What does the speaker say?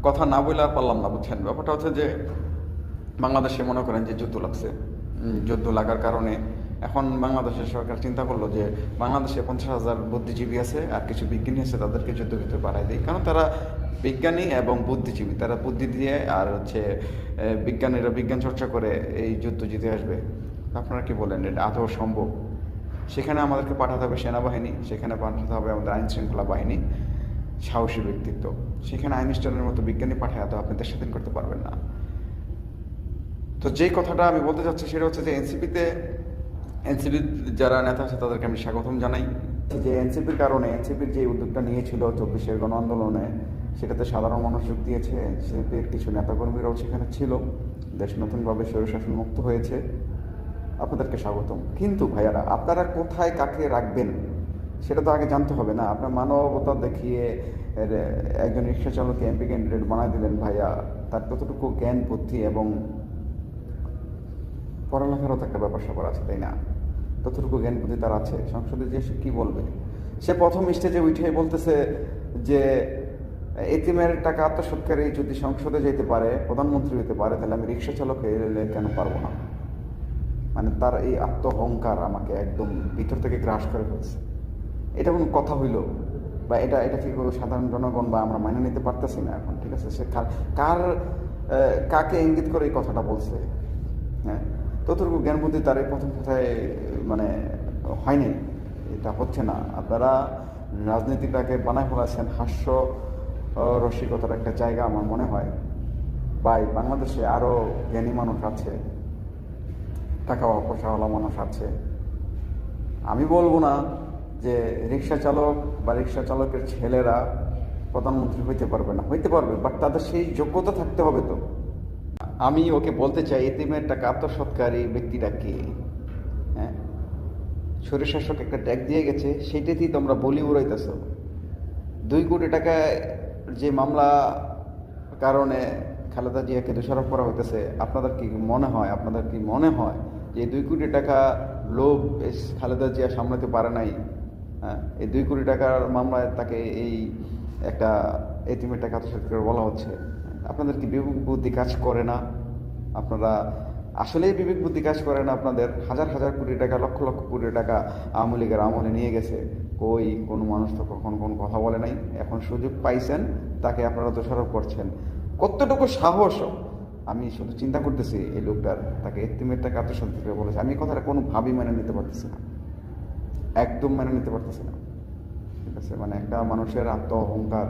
কথা না বলে আর পারলাম না, বুঝছেন। ব্যাপারটা হচ্ছে যে বাংলাদেশে মনে করেন যে যুদ্ধ লাগছে। যুদ্ধ লাগার কারণে এখন বাংলাদেশের সরকার চিন্তা করলো যে বাংলাদেশে 50,000 বুদ্ধিজীবী আছে আর কিছু বিজ্ঞানী আছে, তাদেরকে যুদ্ধক্ষেত্রে পাঠায় দিই, কারণ তারা বিজ্ঞানী এবং বুদ্ধিজীবী, তারা বুদ্ধি দিয়ে আর হচ্ছে বিজ্ঞানীরা বিজ্ঞান চর্চা করে এই যুদ্ধ জিতে আসবে। আপনারা কি বলেন, এটা আদৌ সম্ভব? সেখানে আমাদেরকে পাঠাতে হবে সেনাবাহিনী, সেখানে পাঠাতে হবে আমাদের আইন শৃঙ্খলা বাহিনী, সাহসী ব্যক্তিত্ব। সেখানে আইনস্টাইনের মতো বিজ্ঞানী পাঠায় তো আপনি দেশ স্বাধীন করতে পারবেন না। তো যেই কথাটা আমি বলতে চাচ্ছি সেটা হচ্ছে যে এনসিপির যারা নেতা আছে তাদেরকে আমি স্বাগতম জানাই। যে এনসিপির কারণে, এনসিপির যে উদ্যোগটা নিয়েছিল 24-এর গণ আন্দোলনে, সেটাতে সাধারণ মানুষ যোগ দিয়েছে, এনসিপির কিছু নেতাকর্মীরাও সেখানে ছিল, দেশ নতুনভাবে স্বৈরশাসন মুক্ত হয়েছে। আপনাদেরকে স্বাগতম। কিন্তু ভাইয়ারা, আপনারা কোথায় কাকে রাখবেন সেটা তো আগে জানতে হবে না? আপনার মানবতা দেখিয়ে একজন রিক্সা চালককে এমপি ক্যান্ডিডেট বানায় দিলেন। ভাইয়া, তার কতটুকু জ্ঞান বুদ্ধি এবং পড়ালেখারও তো একটা ব্যাপার স্যাপার আছে, তাই না? ততটুকু জ্ঞান বুদ্ধি তার আছে, সংসদে যে সে কী বলবে? সে প্রথম স্টেজে উঠে বলতেছে যে এতিমের টাকা আত্মসৎকারী যদি সংসদে যেতে পারে, প্রধানমন্ত্রী হতে পারে, তাহলে আমি রিক্সা চালক হয়ে কেন পারবো না? মানে তার এই আত্ম অহংকার আমাকে একদম ভিতর থেকে গ্রাস করে ফেলছে। এটা কোনো কথা হইল? বা এটা এটা কি কোনো সাধারণ জনগণ বা আমরা মাইনে নিতে পারতেছি না এখন? ঠিক আছে, সে কাকে ইঙ্গিত করে এই কথাটা বলছে? হ্যাঁ, ততটুকু জ্ঞান বুদ্ধি তার এই প্রথম কথায় মানে হয়নি, এটা হচ্ছে না। আপনারা রাজনীতিটাকে বানায় ফেলাছেন হাস্য রসিকতার একটা জায়গা। আমার মনে হয় ভাই, বাংলাদেশে আরও জ্ঞানী মানুষ আছে, টাকা পয়সাওয়ালা মানুষ আছে। আমি বলবো না যে রিক্সা চালক বা রিক্সা চালকের ছেলেরা প্রধানমন্ত্রী হইতে পারবে না, হইতে পারবে, বাট তাদের সেই যোগ্যতা থাকতে হবে। তো আমি ওকে বলতে চাই, এতিমের টাকা আত্মসৎকারী ব্যক্তিটা কে? হ্যাঁ, স্বৈরশাসক একটা ট্যাগ দিয়ে গেছে, সেইটাতেই তোমরা বলি উড়াইতেছ। 2 কোটি টাকা যে মামলা কারণে খালেদা জিয়াকে দোষারোপ করা হইতেছে, আপনাদের কি মনে হয় যে 2 কোটি টাকা লোভ খালেদা জিয়া সামলাতে পারে নাই? হ্যাঁ, এই 2 কোটি টাকার মামলায় তাকে এই একটা এতিমের টাকা আত্মসাৎকার বলা হচ্ছে। আপনাদের কি বিবেক বুদ্ধি কাজ করে না? আপনারা আসলেই বিবেক বুদ্ধি কাজ করে না আপনাদের? হাজার হাজার কোটি টাকা, লক্ষ লক্ষ কোটি টাকা আওয়ামী লীগের আমলে নিয়ে গেছে, কই কোনো মানুষ তো কখন কোনো কথা বলে নাই। এখন সুযোগ পাইছেন, তাকে আপনারা দোষারোপ করছেন। কতটুকু সাহস! আমি শুধু চিন্তা করতেছি এই লোকটার, তাকে এতিমের টাকা আত্মসাৎকার বলেছে। আমি এই কথাটা কোনোভাবেই মেনে নিতে পারতেছি না, একদম মেনে নিতে পারতেছি না। ঠিক আছে, মানে একটা মানুষের আত্ম অহংকার